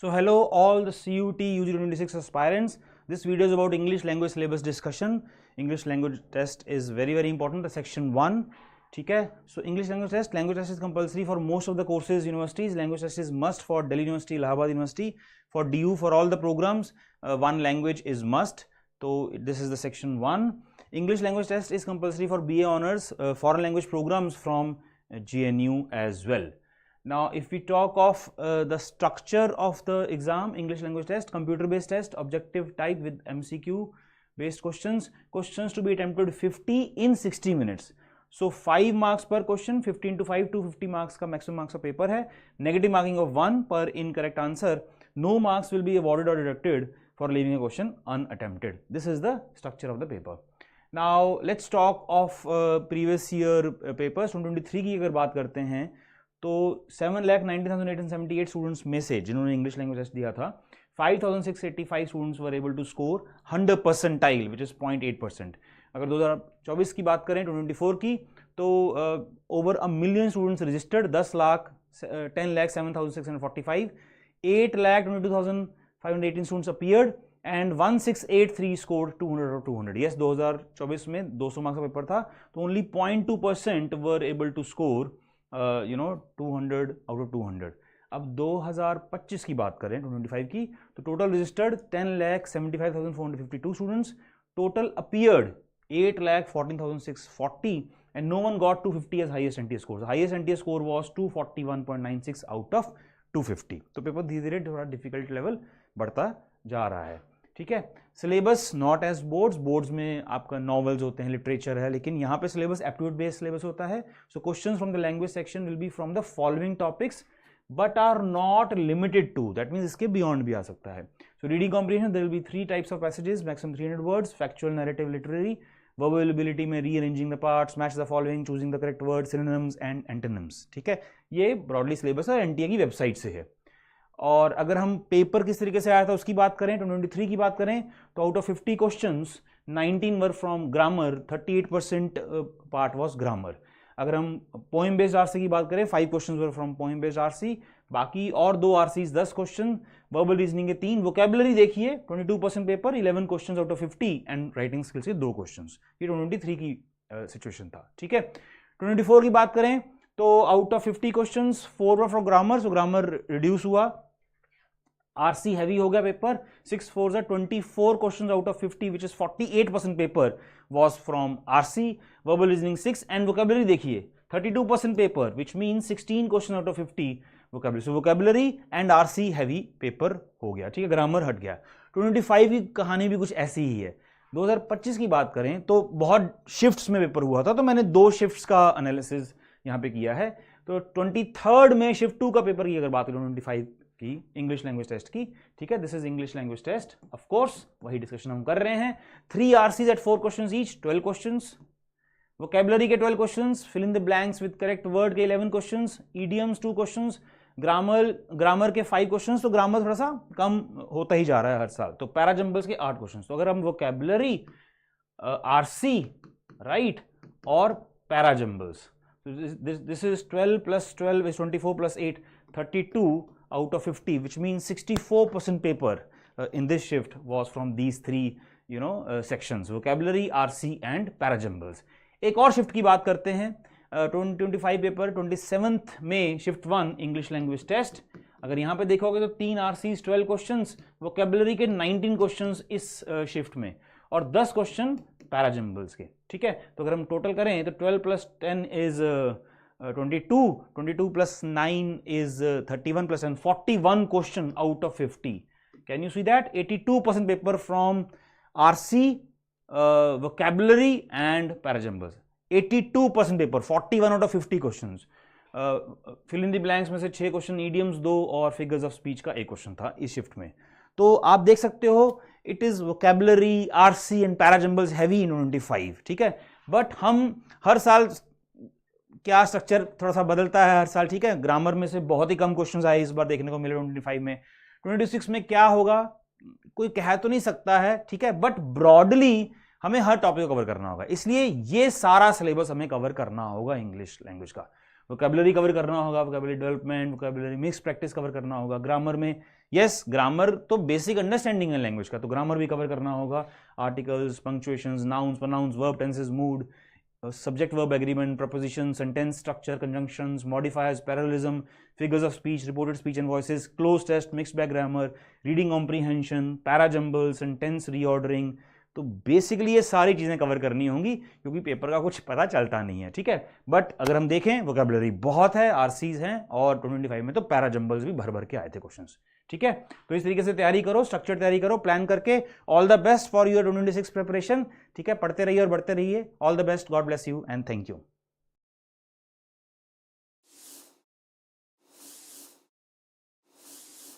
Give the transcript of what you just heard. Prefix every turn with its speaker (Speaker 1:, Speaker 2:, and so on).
Speaker 1: So hello all the CUT UG 2026 aspirants. This video is about English language syllabus discussion. English language test is very important. The section 1. ठीक है. So English language test is compulsory for most of the courses universities. Language test is must for Delhi University, Allahabad University. For DU for all the programs, one language is must. So this is the section 1. English language test is compulsory for BA honors, foreign language programs from GNU as well. Now if we talk of the structure of the exam, English language test, computer based test, objective type with MCQ based questions to be attempted 50 in 60 minutes. So 5 marks per question, 15 to 5 to 50 marks का maximum marks का paper है. Negative marking of 1 per incorrect answer. No marks will be awarded or deducted for leaving a question unattempted. This is the structure of the paper. Now let's talk of previous year papers. 2023 की अगर बात करते हैं तो 7,90,878 students में से जिन्होंने English language test दिया था 5,685 students were able to score 100 percentile which is 0.8%. अगर 2024 की बात करें 2024 की तो over a million students registered, 10,07,645, 8,22,518 students appeared and 1683 score 200 और 200. यस, 2024 में 200 मार्क्स का पेपर था तो only 0.2% were able to score 200 out of 200. अब 2025 की बात करें 2025 की तो total registered 10,75,452 students, total appeared 8,14,640 and no one got 250 as highest NTA score. The highest NTA score was 241.96 out of 250. तो पेपर धीरे धीरे थोड़ा डिफिकल्ट लेवल बढ़ता जा रहा है. ठीक है. सिलेबस नॉट एज बोर्ड्स में आपका नॉवेल्स होते हैं, लिटरेचर है, लेकिन यहाँ पे सिलेबस एप्टीट्यूड बेस्ड सिलेबस होता है. So questions from the language section will be from the following topics but are not limited to, that means इसके बियॉन्ड भी आ सकता है. So reading comprehension there will be 3 types of passages, maximum 300 words, factual, narrative, literary. Verbal ability में rearranging the parts, match the following, choosing the correct word, synonyms and antonyms. ठीक है, ये broadly syllabus है, NTA की website से है. और अगर हम पेपर किस तरीके से आया था उसकी बात करें, 2023 की बात करें तो out of 50 questions 19 were from grammar, 38% part was grammar. अगर हम पोएम बेस्ड आरसी की बात करें 5 questions were from poem based RC, बाकी और 2 आरसीज 10 क्वेश्चन, वर्बल रीजनिंग के 3, वोकैबुलरी देखिए 22% paper, 11 questions out of 50 and writing skills के 2 क्वेश्चंस. ये 2023 की सिचुएशन था. ठीक है. 2024 की बात करें तो out of 50 questions 4 were from grammar, so grammar reduce हुआ. आरसी हैवी हो गया paper, 6 4 24 questions out of 50 which is 48% paper was from RC. Verbal reasoning 6 and vocabulary देखिए 32% paper which means 16 question out of 50 vocabulary. So vocabulary and RC heavy paper हो गया. ठीक है, grammar हट गया. 2025 की कहानी भी कुछ ऐसी ही है. 2025 की बात करें तो बहुत शिफ्ट्स में पेपर हुआ था, तो मैंने 2 शिफ्ट्स का एनालिसिस यहाँ पे किया है. तो 23rd में शिफ्ट 2 का पेपर की अगर बात करें 25 की इंग्लिश लैंग्वेज टेस्ट की. ठीक है, this is English language test. Of course वही डिस्कशन हम कर रहे हैं. 3 RCs at 4 questions each, 12 questions. Vocabulary के 12 questions, fill in the blanks with correct word के 11 क्वेश्चंस, ईडियम्स 2 क्वेश्चंस, ग्रामर के 5 क्वेश्चंस. तो ग्रामर थोड़ा सा कम होता ही जा रहा है हर साल. तो पैराजंबल्स के 8 क्वेश्चंस. तो अगर हम वोकैबुलरी, आरसी, राइट, और parajumbles, this is 12 plus 12 is 24 plus 8 32 out of 50, which means 64% paper in this shift was from these 3 sections, vocabulary, RC and parajumbles. एक और शिफ्ट की बात करते हैं. 2025 पेपर 27th में शिफ्ट 1 इंग्लिश लैंग्वेज टेस्ट. अगर यहाँ पे देखोगे तो 3 RCs 12 क्वेश्चंस, वोकैबुलरी के 19 क्वेश्चंस इस शिफ्ट में और 10 क्वेश्चन पैराजंबल्स के. ठीक है, तो अगर हम टोटल करें तो 12 plus 10 is 22 plus 9 is 31 plus 10, 41 question out of 50. Can you see that? 82% paper from RC, vocabulary and parajumbles. 82% paper, 41 out of 50 questions. Fill in the blanks में से 6 क्वेश्चन, idioms 2 और figures of speech का 1 question था इस shift में. तो आप देख सकते हो it is vocabulary, RC and parajumbles heavy in 2025. ठीक है, बट हम हर साल क्या स्ट्रक्चर थोड़ा सा बदलता है हर साल. ठीक है, ग्रामर में से बहुत ही कम क्वेश्चंस आए इस बार देखने को मिले 2025 में. 2026 में क्या होगा कोई कह तो नहीं सकता है. ठीक है, बट ब्रॉडली हमें हर टॉपिक को कवर करना होगा, इसलिए ये सारा सिलेबस हमें कवर करना होगा इंग्लिश लैंग्वेज का. वोकैबुलरी कवर करना होगा, vocabulary development, vocabulary mix practice cover करना होगा, ग्रामर में यस ग्रामर तो बेसिक अंडरस्टैंडिंग है लैंग्वेज का, तो ग्रामर भी कवर करना होगा, articles, punctuations, nouns, pronouns, verb, tenses, mood, subject verb agreement, preposition, sentence structure, conjunctions, modifiers, parallelism, figures of speech, reported speech and voices, cloze test, mixed bag grammar, reading comprehension, parajumble, sentence reordering. तो basically ये सारी चीजें cover करनी होंगी क्योंकि paper का कुछ पता चलता नहीं है, ठीक है। बट अगर हम देखें वोकैबुलरी बहुत है, आरसीज हैं, और 25 में तो पैराजंबल्स भी भर भर के आए थे क्वेश्चंस, ठीक है। तो इस तरीके से तैयारी करो, स्ट्रक्चर तैयारी करो, प्लान करके। All the best for your 2026 preparation, ठीक है। पढ़ते रहिए और बढ़ते रहिए। All the best, God bless you and thank you.